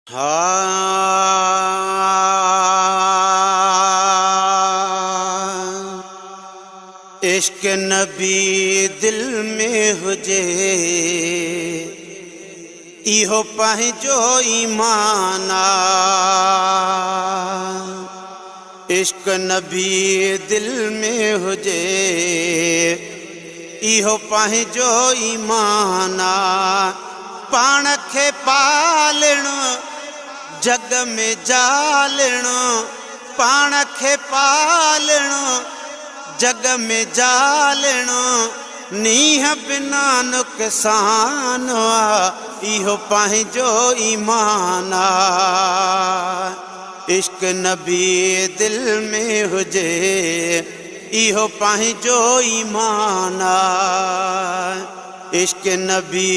इश्क नबी दिल में हुजे इहो पंहिंजो ईमाना। इश्क नबी दिल में हुजे इहो पंहिंजो ईमाना। पाण खे पालणो जग में जालणो, पाण खे पालणो जग में जालणो। नीह बिना नुक़सान आ इहो पंहिंजो ईमान आ। इश्क नबी दिल में हुजे इहो पंहिंजो ईमान आ। इश्क नबी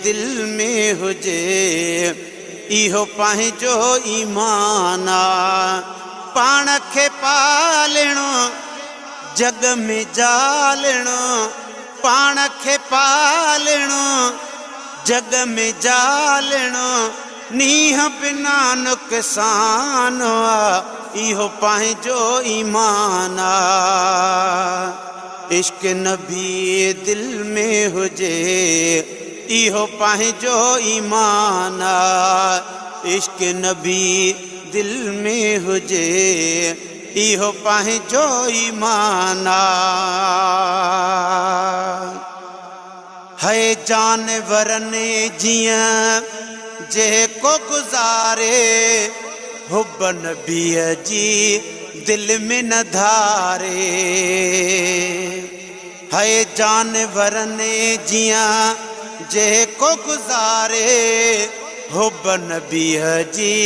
दिल में हुजे इहो पंहिंजो ईमान आ। पाण खे पालणो जग में जालणो, पाण खे पालणो जग में जालणो। नीह बिना नुक़सान आ इहो पंहिंजो ईमान आ। इश्क नबी दिल में हुजे इहो पंहिंजो ईमान आ। इश्क नबी दिल में हुजे इहो पंहिंजो ईमान आ। है जानवरनि जियां जेको गुज़ारे हुब नबीअ जी दिल में न धारे। है जानवरनि जियां जेको गुज़ारे हुब नबीअ जी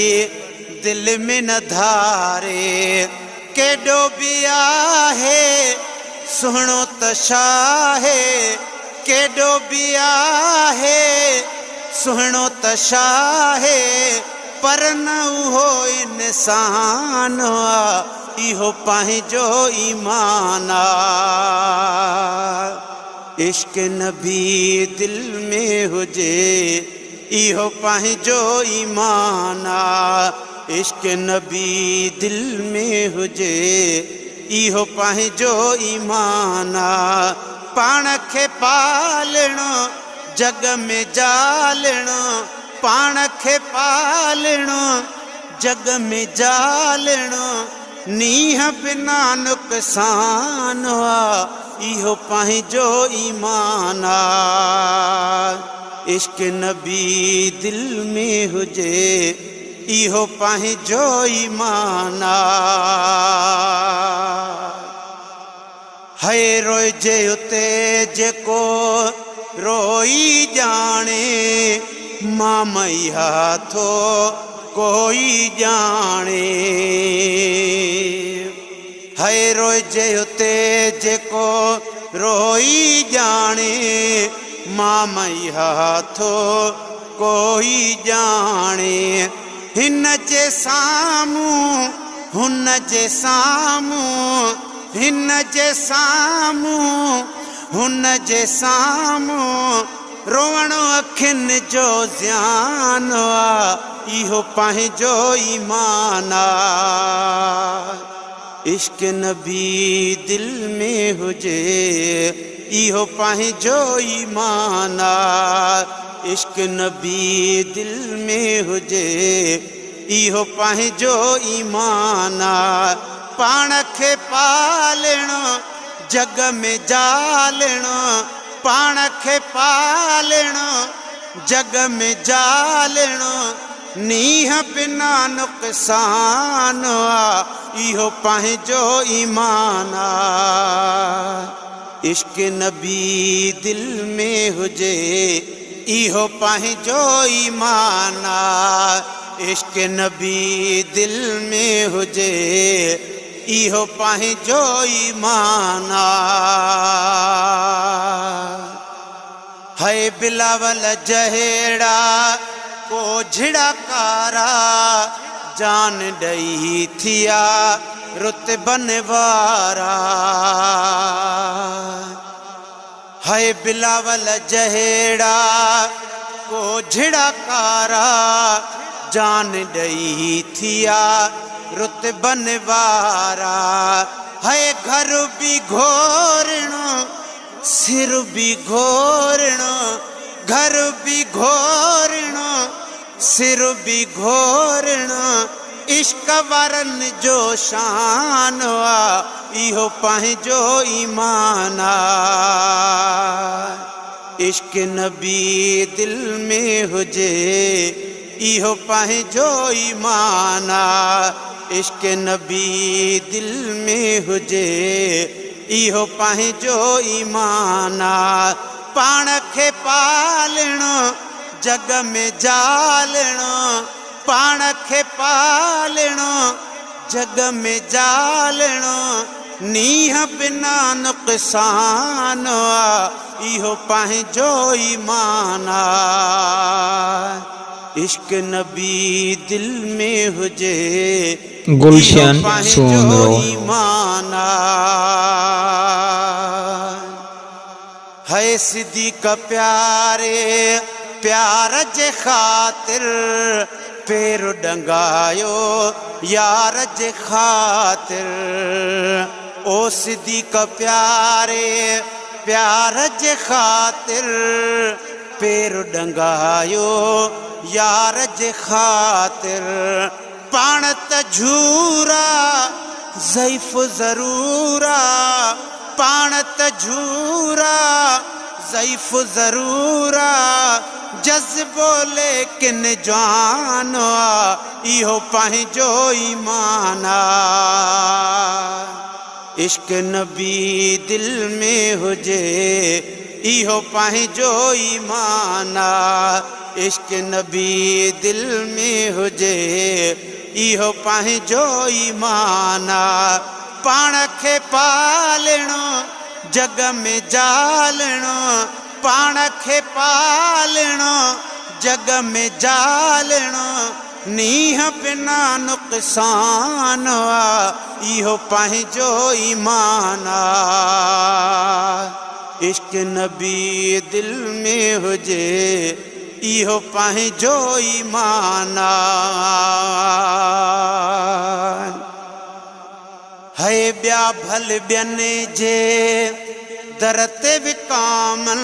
दिल में न धारे। केॾो बि आहे सुहिणो त छाहे, केॾो बि आहे सुहिणो त छाहे, पर न उहो इंसान आ इहो पंहिंजो ईमान आ। इश्क नबी दिल में हुजे इहो पंहिंजो ईमान आ। इश्क नबी दिल में हुजे इहो पंहिंजो ईमान आ। पाण खे पालणो जग में जालणो, पाण खे पालणो जग में जालणो। नीह बिना नुक़सान आ इहो पंहिंजो ईमान आ। इश्क नबी दिल में हुजे इहो पंहिंजो ईमान आ। है रोइजे उते जेको रोई जाने, मामैया थो कोई जाने। है रोइजे उते जेको रोई जाने, मामैया थो कोई जाने। हिन जे साम्हूं हुन जे साम्हूं, हिन जे साम्हूं हुन जे साम्हूं रोवणो अखियुनि जो ज़ियान आ इहो पंहिंजो ईमान आ। इश्क नबी दिल में हुजे इहो पंहिंजो ईमान आ। इश्क नबी दिल में हुजे इहो पंहिंजो ईमान आ। पाण खे पालणो जग में जालणो, पाण खे पालणो जग में जालणो। नीह बिना नुक़सान आ इहो पंहिंजो ईमान आ। इश्क नबी दिल में हुजे इहो पंहिंजो ईमान आ। इश्क नबी दिल में हुजे इहो पंहिंजो ईमान आ। है बिलावल जहेड़ा को झिड़कारा, जान ॾई थिया रुतबन वारा। है बिलावल जहेड़ा को झिड़कारा जान दई थिया रुत बनवारा है घर भी घोरणो सिर भी घोरणो घर भी घोरणो सिर भी घोरणो इश्क वारन जो शान आ इहो पंहिंजो ईमान आ इश्क नबी दिल में हुजे इहो पंहिंजो ईमान आ इश्क नबी दिल में हुजे इहो पंहिंजो ईमान आ पाण खे पालणो जग में जालणो पाण खे पालणो जग में जालणो नीह बिना नुक़सान आ इहो पंहिंजो ईमान आ इश्क नबी दिल में हुजे गुलशन पंहिंजो ईमान आ है सिद्दीक़ प्यारे प्यार जे ख़ातिर पैर डंगायो यार जे ख़ातिर ओ सिद्दीक़ प्यारे प्यार जे ख़ातिर पैर डंगायो यार जे ख़ातिर पाण त झूरा ज़ईफ़ ज़रूरा पाण त झूरा ज़ईफ़ ज़रूरा जज़्बो लेकिन जान आ इहो पंहिंजो ईमान आ इश्क नबी दिल में हुजे इहो पंहिंजो ईमान आ इश्क नबी दिल में हुजे इहो पंहिंजो ईमान आ पाण खे पालणो जग में जालणो पाण खे पालणो जग में जालणो नीह बिना नुक़सान आ इहो पंहिंजो ईमान आ इश्क नबी दिल में हुजे इहो पंहिंजो ईमान आ है ॿिया भल ॿियनि जे दर ते विकामन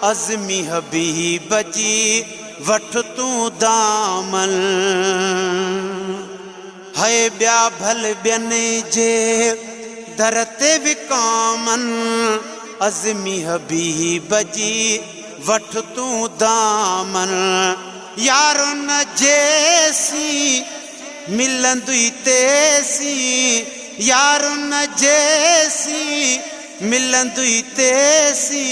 अज़मी हबीब जी वठ तूं दामन है ॿिया भल ॿियनि जे दर ते विकामन अज़मी हबीब जी वठ तूं दामन यारो न जेसी मिलंदुई तेसी यारो न जेसी मिलंदुई तेसी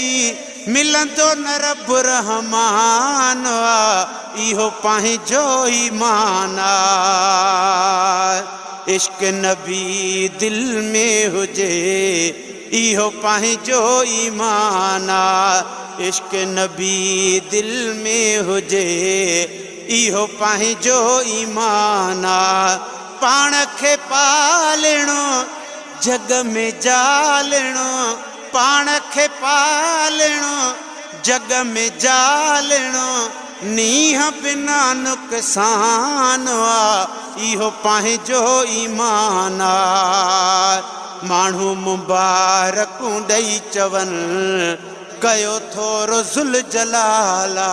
मिलंदो न रब रहमान आ इहो पंहिंजो ईमान आ इश्क नबी दिल में हुजे इहो पंहिंजो ईमान आ इश्क नबी दिल में हुजे इहो पंहिंजो ईमान आ पाण खे पालणो जग में जालणो पाण खे पालणो जग में जालणो नीह बिना नुक़सान आ इहो पंहिंजो ईमान आ माण्हू मुबारकूं ॾेई चवनि कयो थोरो ज़ुल जलाला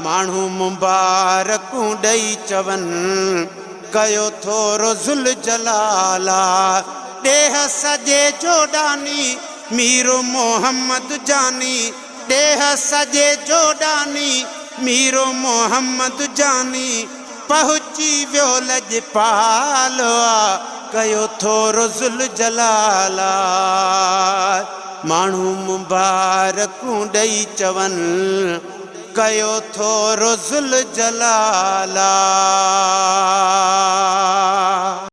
माण्हू मुबारकूं ॾेई चवनि कयो थोरो ज़ुल जलाला ॾेह सॼे जोॾानी मीरो मोहम्मद जानी ॾेह सॼे जोॾानी मीरो मोहम्मद जानी पहुची वियो लॼपाल आ कयो थोरो ज़ुल जलाला माण्हू मुबारकूं ॾेई चवनि कयो थोरो ज़ुल जलाला।